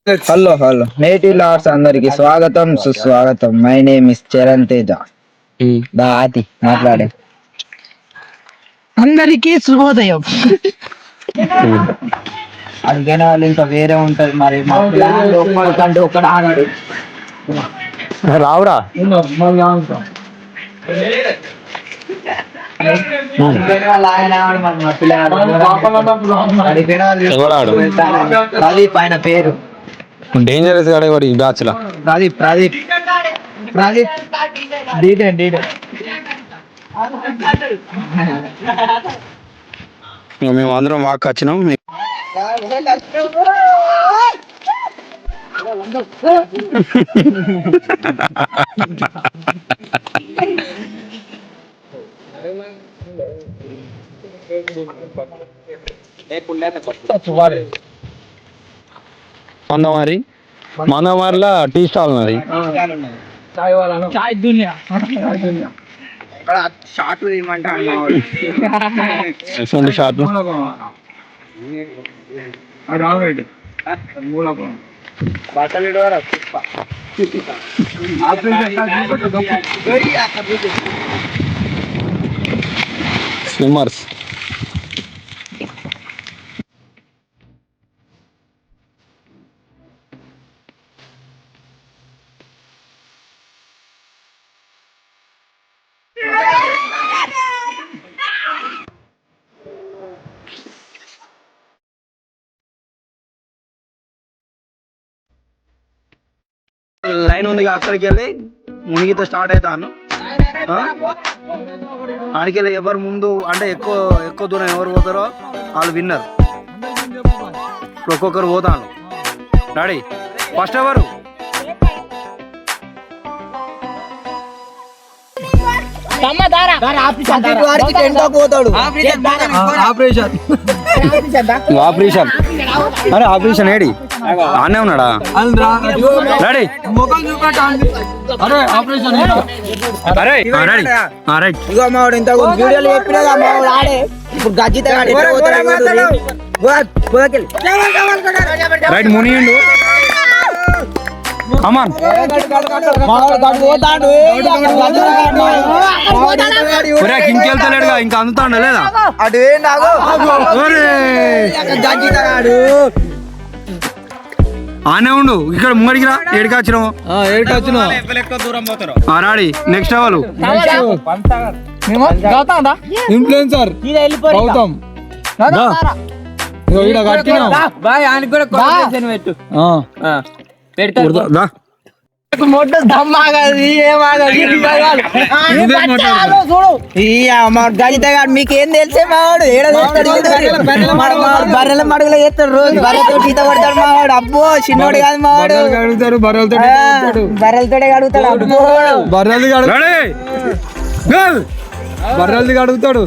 Hello hello native Lord's అందరికి స్వాగతం సుస్వాగతం. My name is Charan Teja. దాతి మాట్లాడే అందరికీ శుభోదయం. అందుకనే వాళ్ళు ఇంకా వేరే ఉంటది మరి. కంటే ఒకటి ఆనాడు రావురా ప్రదీప్ ఆయన పేరు. డేంజరస్ గాడే వాడు ఈ బ్యాచ్ లా. Pradeep Pradeep Pradeep detail detail. మేము అందరం వాక్ వచ్చినాం. మందమారిలా టీ స్టాల్ ఉన్నది. చాయ్ దునియా షార్ట్ షార్ట్ స్విమ్మర్స్. లైన్ ఉంది అక్కడికి వెళ్ళి మునిగితో స్టార్ట్ అవుతాను. ఆడికి వెళ్ళి ఎవరు ముందు అంటే ఎక్కువ ఎక్కువ దూరం ఎవరు పోతారో వాళ్ళు విన్నర్. ఒక్కొక్కరు పోతాను. డాడీ ఫస్ట్ ఎవరు? ఆపరేషన్. అరే ఆపరేషన్ ఏడి ఆనే ఉన్నాడా? Ready right మునియండు. కమాన్ ఇంకెళ్తలేడుగా ఇంకా అందుతాడు లేదా? ఆనే ఉండు. ఇక్కడ ముంగడికి రా. ఏడికి వచ్చినావు? రాడి నెక్స్ట్ ఎవరు? ఇన్ఫ్లుయెన్సర్ గౌతమ్. గజితగాడు మీకేం తెలిసే మావాడు బర్రెల మడుగులో చేస్తాడు. రోజు బర్రెతో ఈత కొడతాడు మావాడు. అబ్బో చిన్నోడు కాదు మావాడు. బర్రెలతోటే అడుగుతాడు. అబ్బో బర్రెలది అడుగుతాడు.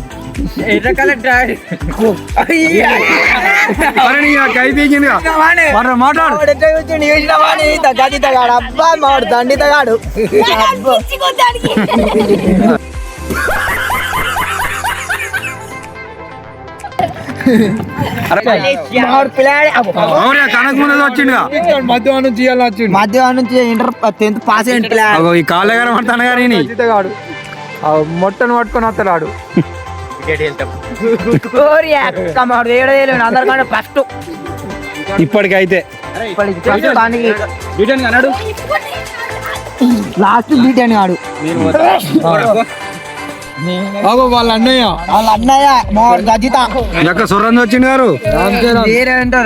మాట్లాడు. గజితగాడు అబ్బా మావాడు దండితగాడు. మధ్యాహ్నం నుంచి ఇంటర్ 10th పాస్ అయ్యింది పిల్లాడు. ఈ కాళ్ళగారు పడతాను గారి మొట్టను పట్టుకొని వస్తాడు. అందరికంటే ఫస్ట్ ఇప్పటికైతే లాస్ట్ బీట్ అని వాడు. వాళ్ళ అన్నయ్య గజిత సురంజ్ వచ్చింది గారు.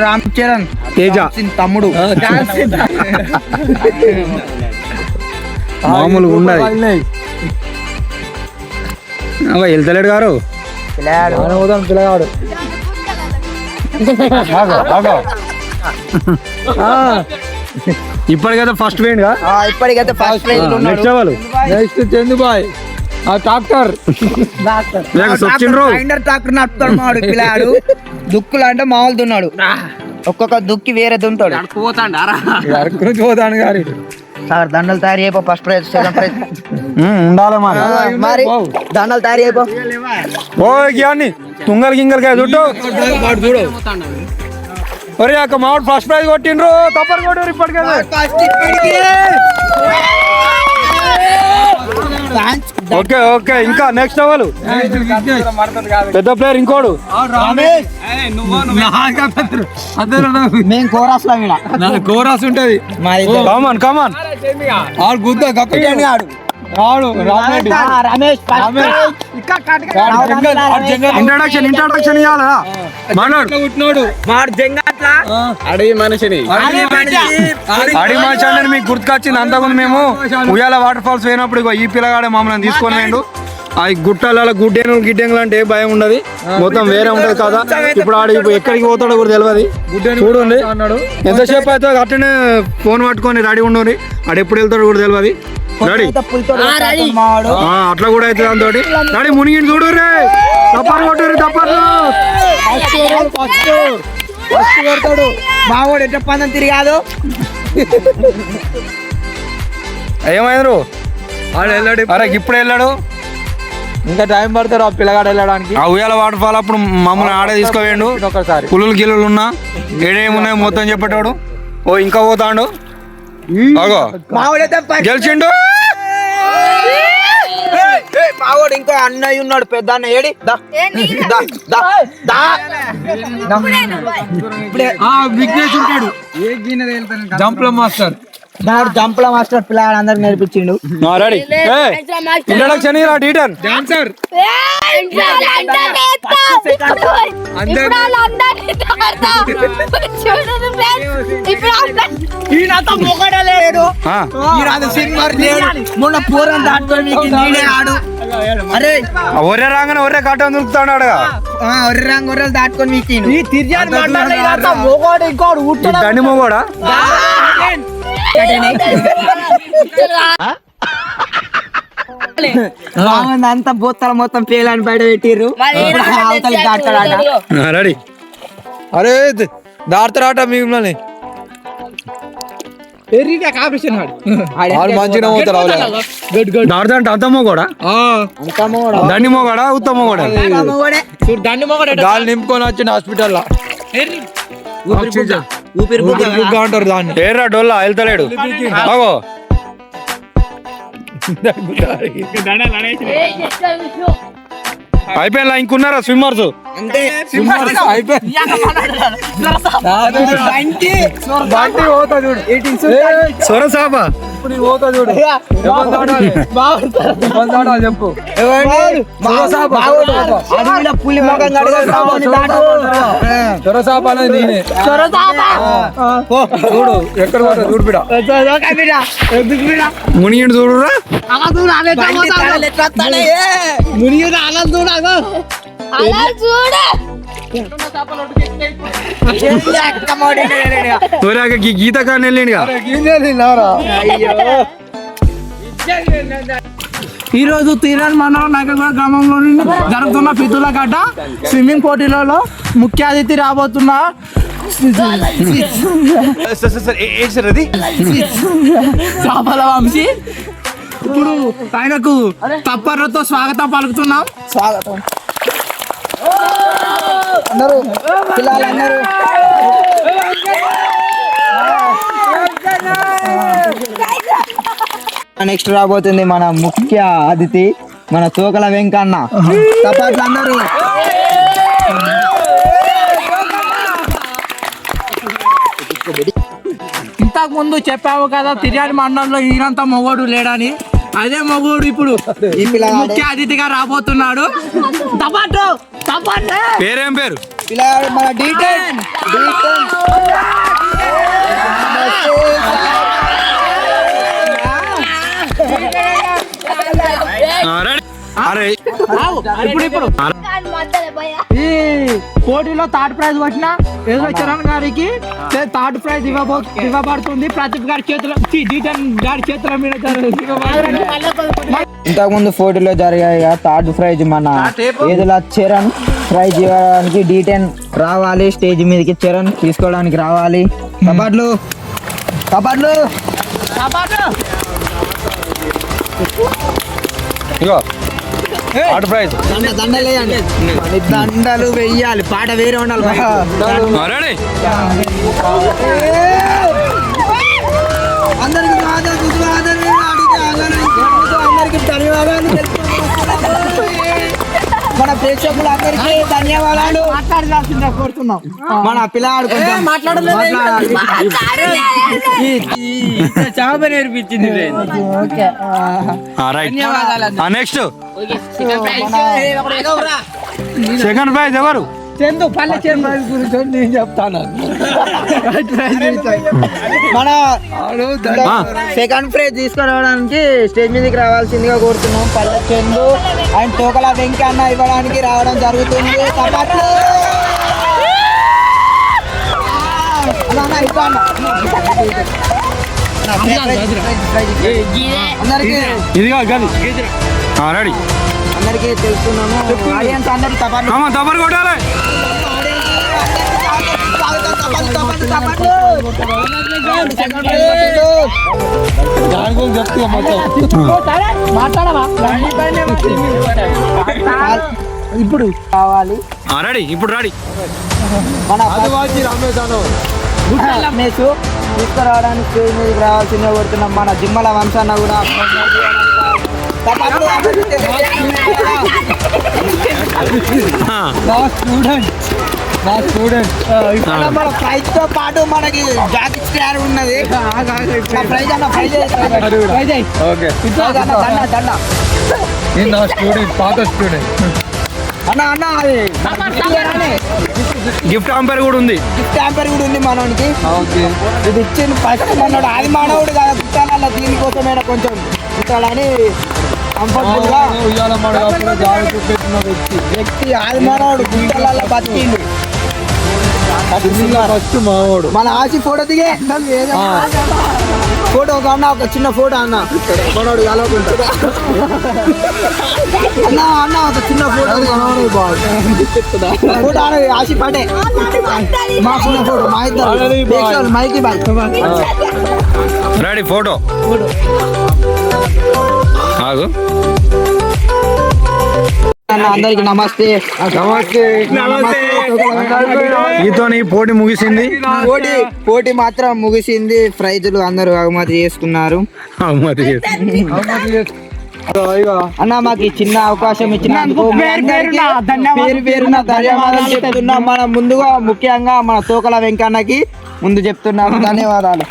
రామ్ చరణ్ తేజ తమ్ముడు. మామూలుగా ఉన్నది. వెళ్తలేడు గారు. పిల్లగాడు ఇప్పటికైతే ఫస్ట్ వేయండి. ఇప్పటికైతే first next next Chandubhai tractor tractor నడుపుతాడు మాడు పిల్లాడు. దుక్కులు అంటే మామూలు దున్నాడు. ఒక్కొక్క దుక్కి వేరే దుంటాడు. పోతాడు గారి సార్ దండలు తయారు అయిపో. ఫస్ట్ ప్రైజ్ సెకండ్ ప్రైజ్ ఉండాలి మరి. దండలు తయారు అయిపో. తుంగల్ గింగల్ కాయ చుట్టూ ఒరే అక్క మామిడి ఫస్ట్ ప్రైజ్ కొట్టిండ్రు తప్పని కొట్టారు ఇప్పటికే ఓకే ఓకే ఇంకా నెక్స్ట్ అవ్వాలి పెద్ద ప్లేయర్ ఇంకోడు మేము కోరస్ లో కోరాస్ ఉంటది కామన్ కామన్ ఆడు గుద్ద గప్పటి ఆడు రాడు రమేష్ ఇంట్రడక్షన్ ఇవ్వాలా మాట్లాడు అడవి మనిషిని అంటే మీకు గుర్తుకొచ్చింది అంతకుముందు మేము ఉయ్యాల వాటర్ ఫాల్స్ పోయినప్పుడు ఇగో ఈ పిల్లగాడే మమ్మల్ని తీసుకొని వేయండు ఆ గుట్టల గిడ్డెంగులు అంటే భయం ఉండదు మొత్తం వేరే ఉంటది కదా ఇప్పుడు ఆడు ఎక్కడికి పోతాడో కూడా తెలియదు చూడండి ఎంతసేపు అయితే అట్టనే ఫోన్ పట్టుకొని రెడీ ఉండు ఆడు ఎప్పుడు వెళ్తాడో కూడా తెలియదు రెడీ అట్లా కూడా అవుతుంది అంతోటి రెడీ మునిగిని చూడు రే తప్పని కొట్టు తప్పను మావాడు ఎట్ట పందం తిరిగాదు ఏమైంది ఆడు వెళ్ళాడు అరే ఇప్పుడు వెళ్ళాడు ఇంకా టైం పడతారు ఆ పిల్లగాడు వెళ్ళడానికి ఆ ఉయ్యాల వాటర్ ఫాల్ అప్పుడు మమ్మల్ని ఆడే తీసుకోవేయండు ఒకసారి పులులు గిల్లులు ఉన్నా ఏడేమున్నాయి మొత్తం చెప్పేటోడు ఓ ఇంకా పోతాడు అగో గెలిచిండు మావాడు ఇంకో అన్నయ్య ఉన్నాడు పెద్ద అన్న ఏడి విఘ్నేష్ ఉంటాడు జంప్ల మాస్టర్ జంప్ల మాస్టర్ పిల్లగాడు అందరికి నేర్పించిండు రెడీ ఇంట్రడక్షన్ డీటర్ డాన్సర్ మొన్న పూరం దాటుకొని ఆడు అరే ఒరే రాగానే ఒరే కాటం దొరుకుతాడు ఒర్రె రంగు ఒర్రెలు దాటుకొని మీకు దండి మొగోడా అంతా బోత్తల మొత్తం పేలని బయట పెట్టిర్రు రెడీ అరే దాడతారాట మిమ్మల్ని మంచిగా పోతారు దాడదంటే అంత మొగోడా దండి మొగోడా ఉత్తమ మొగోడా గాలి నింపుకొని వచ్చింది హాస్పిటల్ అంటారు దాన్ని ఏర్రా డొల్లా వెళ్తలేడు బాగో అయిపోయినా ఇంకున్నారా స్విమ్మర్స్ సొరసాప చెప్పు పులి మొగం సొరసాప అనేది నేనే చూడు ఎక్కడ చూడు బిడ మునిగిండు చూడురా మునిగి అలా చూడగా గీత కానీ వెళ్ళిండు ఈ రోజు తీరాన్ మండలం నాగల్గూడ గ్రామంలోని జరుగుతున్న పితుల గడ్డ స్విమ్మింగ్ పోటీలలో ముఖ్య అతిథి రాబోతున్న చాపల వంశీ ఇప్పుడు ఆయనకు తప్పర్లతో స్వాగతం పలుకుతున్నాం. స్వాగతం అందరూ పిల్లలందరూ నెక్స్ట్ రాబోతుంది మన ముఖ్య అతిథి మన తోకల వెంకన్న. తప్పట్లు అందరూ ఇంతకు ముందు చెప్పావు కదా తిర్యాడి మండలంలో ఈయనంత మొగోడు లేడని, అదే మొగోడు ఇప్పుడు ముఖ్య అతిథిగా రాబోతున్నాడు. పేరేం పేరు? పిల్లగాడు మన డీటెయిల్ ఇప్పుడు ఈ పోటీలో థర్డ్ ప్రైజ్ వచ్చిన ఏదో చరణ్ గారికి థర్డ్ ప్రైజ్ ఇవ్వబడుతుంది. ప్రదీప్ గారి చేతుల గారి చేతుల మీద ఇంతకు ముందు పోటీలో జరిగాయి. థర్డ్ ప్రైజ్ మన ఏదులా చరణ్ ప్రైజ్ ఇవ్వడానికి D10 రావాలి. స్టేజ్ మీదకి చరణ్ తీసుకోవడానికి రావాలి. కబడ్లు కబడ్లు ఇగో థర్డ్ ప్రైజ్ దండలు వేయండి దండలు వెయ్యాలి పాట వేరే ఉండాలి రెడీ అందరికి అందరికి ధన్యవాదాలు మన ప్రేక్షకులందరికీ ధన్యవాదాలు మాట్లాడాల్సిందే కోరుతున్నాం. మన పిల్లాడు కొంచెం మాట్లాడాలి చాప నేర్పించింది. ఓకే నెక్స్ట్ సెకండ్ ప్రైజ్ ఎవరు చందు పల్లె చందు గురించి నేను చెప్తాను. మన సెకండ్ ప్రైజ్ తీసుకురావడానికి స్టేజ్ మీదకి రావాల్సిందిగా కోరుతున్నాం. పల్లె చందు అండ్ తోకల వెంకీ అన్న ఇవ్వడానికి రావడం జరుగుతుంది. చప్పట్లు. అందరికీ ఇదిగా గది రెడీ అందరికీ తెలుస్తున్నాము. ఆడియన్స్ అందరికి చప్పట్లు. తప్పని కొట్టాలి ఇప్పుడు కావాలి రెడీ ఇప్పుడు రెడీ మన రమేష్ తీసుకురావడానికి స్టేజ్ మీదకి రావాల్సిందే కోరుతున్నాం. మన జిమ్మల వంశన్న కూడా మన ప్రైజ్ తో పాటు మనకి జాకెట్ స్టార్ ఉన్నది. ప్రైజ్ అన్న ప్రైజ్ పాత స్టూడెంట్ అన్న అన్న అది గిఫ్ట్ ఆంపర్ కూడా ఉంది. గిఫ్ట్ హ్యాంపర్ కూడా ఉంది మనోనికి. ఇది ఇచ్చిన ఫస్ట్ మనోడు ఆది మానవుడు కదా కుట్టాల దీనికోసమైనా కొంచెం కుట్టాలని కంఫర్టబుల్ గా వ్యక్తి ఆది మానవుడు కుట్టాల బతికిండు. మావాడు మన ఆశి ఫోటో దిగే ఫోటో ఒక అన్న ఒక చిన్న ఫోటో అన్న మనోడు కలవకుంటాడు. అన్న అన్న ఒక చిన్న ఫోటో ఫోటో అన్న ఆశి పడే మా చిన్న ఫోటో మా ఇద్దరు మైకి బాయ్ రెడీ ఫోటో ఆగు అందరికి నమస్తే. ఈతో పోటీ ముగిసింది. పోటీ మాత్రం ముగిసింది. ప్రైజులు అందరూ బహుమతి చేసుకున్నారు. అన్న మాకు ఈ చిన్న అవకాశం ఇచ్చినందుకు పేరు పేరున ధన్యవాదాలు చెప్తున్నాం. మనం ముందుగా ముఖ్యంగా మన తోకల వెంకన్నకి ముందు చెప్తున్నాము ధన్యవాదాలు.